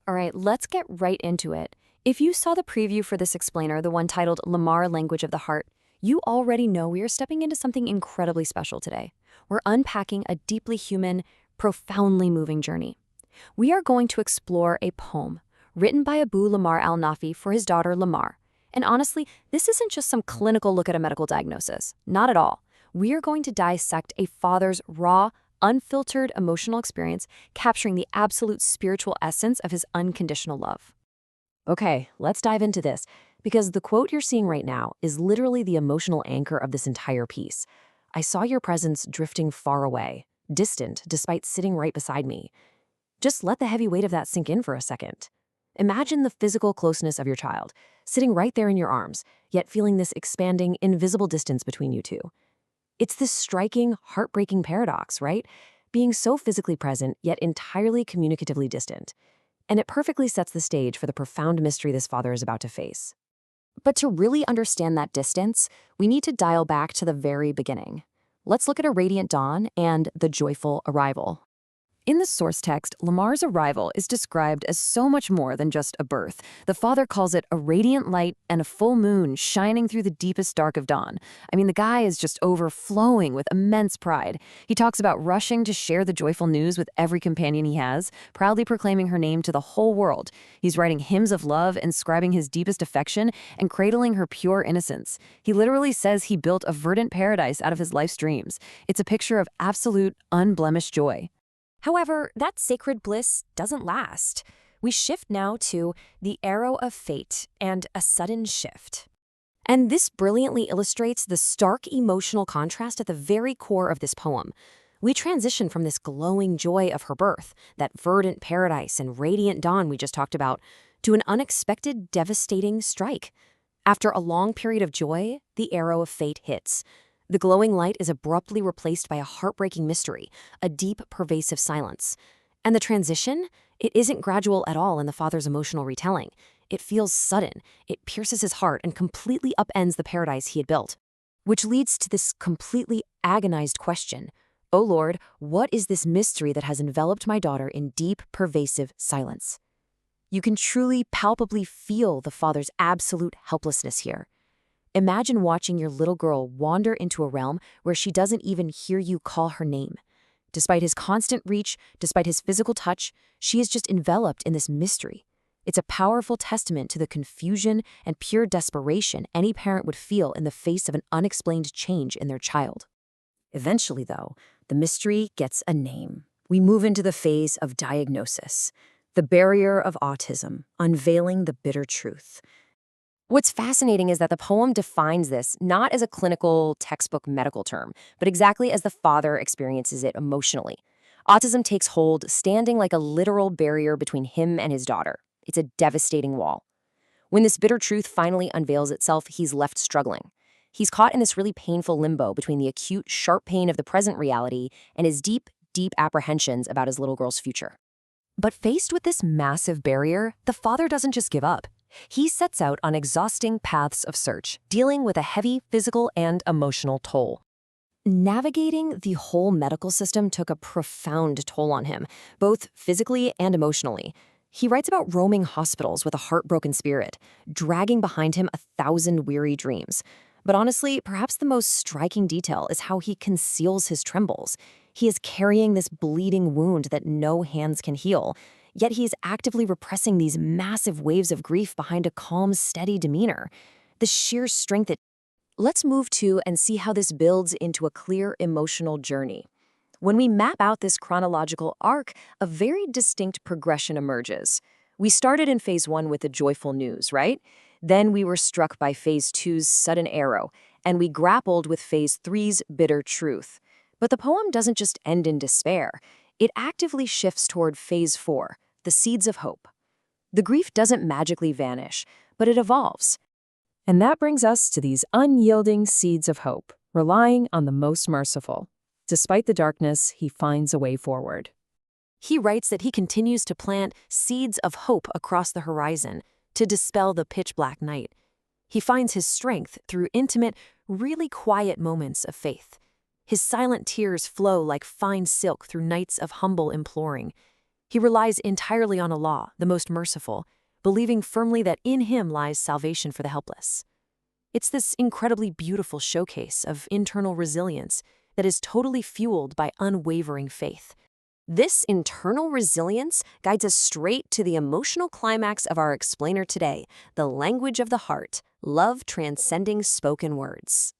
All right, let's get right into it. If you saw the preview for this explainer, the one titled Lamar Language of the Heart, you already know we are stepping into something incredibly special today. We're unpacking a deeply human, profoundly moving journey. We are going to explore a poem written by Abu Lamar al-Nafi for his daughter Lamar. And honestly, this isn't just some clinical look at a medical diagnosis. Not at all. We are going to dissect a father's raw, unfiltered emotional experience, capturing the absolute spiritual essence of his unconditional love. Okay, let's dive into this, because the quote you're seeing right now is literally the emotional anchor of this entire piece. I saw your presence drifting far away, distant, despite sitting right beside me. Just let the heavy weight of that sink in for a second. Imagine the physical closeness of your child, sitting right there in your arms, yet feeling this expanding, invisible distance between you two. It's this striking, heartbreaking paradox, right? Being so physically present, yet entirely communicatively distant. And it perfectly sets the stage for the profound mystery this father is about to face. But to really understand that distance, we need to dial back to the very beginning. Let's look at a radiant dawn and the joyful arrival. In the source text, Lamar's arrival is described as so much more than just a birth. The father calls it a radiant light and a full moon shining through the deepest dark of dawn. I mean, the guy is just overflowing with immense pride. He talks about rushing to share the joyful news with every companion he has, proudly proclaiming her name to the whole world. He's writing hymns of love, inscribing his deepest affection, and cradling her pure innocence. He literally says he built a verdant paradise out of his life's dreams. It's a picture of absolute, unblemished joy. However, that sacred bliss doesn't last. We shift now to the arrow of fate and a sudden shift. And this brilliantly illustrates the stark emotional contrast at the very core of this poem. We transition from this glowing joy of her birth, that verdant paradise and radiant dawn we just talked about, to an unexpected, devastating strike. After a long period of joy, the arrow of fate hits. The glowing light is abruptly replaced by a heartbreaking mystery, a deep, pervasive silence. And the transition? It isn't gradual at all in the father's emotional retelling. It feels sudden, it pierces his heart and completely upends the paradise he had built. Which leads to this completely agonized question. "O Lord, what is this mystery that has enveloped my daughter in deep, pervasive silence?" You can truly, palpably feel the father's absolute helplessness here. Imagine watching your little girl wander into a realm where she doesn't even hear you call her name. Despite his constant reach, despite his physical touch, she is just enveloped in this mystery. It's a powerful testament to the confusion and pure desperation any parent would feel in the face of an unexplained change in their child. Eventually, though, the mystery gets a name. We move into the phase of diagnosis, the barrier of autism, unveiling the bitter truth. What's fascinating is that the poem defines this not as a clinical, textbook medical term, but exactly as the father experiences it emotionally. Autism takes hold, standing like a literal barrier between him and his daughter. It's a devastating wall. When this bitter truth finally unveils itself, he's left struggling. He's caught in this really painful limbo between the acute, sharp pain of the present reality and his deep, deep apprehensions about his little girl's future. But faced with this massive barrier, the father doesn't just give up. He sets out on exhausting paths of search, dealing with a heavy physical and emotional toll. Navigating the whole medical system took a profound toll on him, both physically and emotionally. He writes about roaming hospitals with a heartbroken spirit, dragging behind him 1,000 weary dreams. But honestly, perhaps the most striking detail is how he conceals his trembles. He is carrying this bleeding wound that no hands can heal. Yet he is actively repressing these massive waves of grief behind a calm, steady demeanor. The sheer strength it... Let's move to and see how this builds into a clear emotional journey. When we map out this chronological arc, a very distinct progression emerges. We started in phase 1 with the joyful news, right? Then we were struck by phase 2's sudden arrow, and we grappled with phase 3's bitter truth. But the poem doesn't just end in despair. It actively shifts toward phase 4, the seeds of hope. The grief doesn't magically vanish, but it evolves. And that brings us to these unyielding seeds of hope, relying on the most merciful. Despite the darkness, he finds a way forward. He writes that he continues to plant seeds of hope across the horizon to dispel the pitch-black night. He finds his strength through intimate, really quiet moments of faith. His silent tears flow like fine silk through nights of humble imploring. He relies entirely on Allah, the most merciful, believing firmly that in him lies salvation for the helpless. It's this incredibly beautiful showcase of internal resilience that is totally fueled by unwavering faith. This internal resilience guides us straight to the emotional climax of our explainer today, the language of the heart, love transcending spoken words.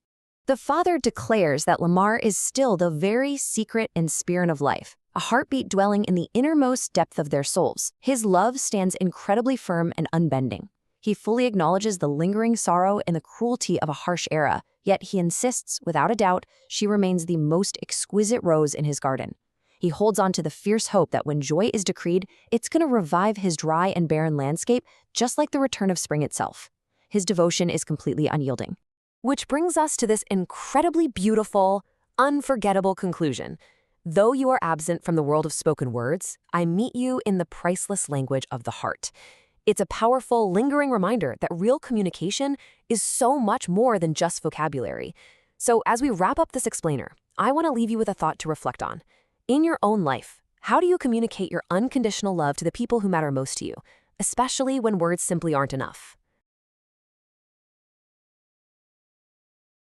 The father declares that Lamar is still the very secret and spirit of life, a heartbeat dwelling in the innermost depth of their souls. His love stands incredibly firm and unbending. He fully acknowledges the lingering sorrow and the cruelty of a harsh era, yet he insists, without a doubt, she remains the most exquisite rose in his garden. He holds on to the fierce hope that when joy is decreed, it's going to revive his dry and barren landscape, just like the return of spring itself. His devotion is completely unyielding. Which brings us to this incredibly beautiful, unforgettable conclusion. Though you are absent from the world of spoken words, I meet you in the priceless language of the heart. It's a powerful, lingering reminder that real communication is so much more than just vocabulary. So as we wrap up this explainer, I want to leave you with a thought to reflect on. In your own life, how do you communicate your unconditional love to the people who matter most to you, especially when words simply aren't enough?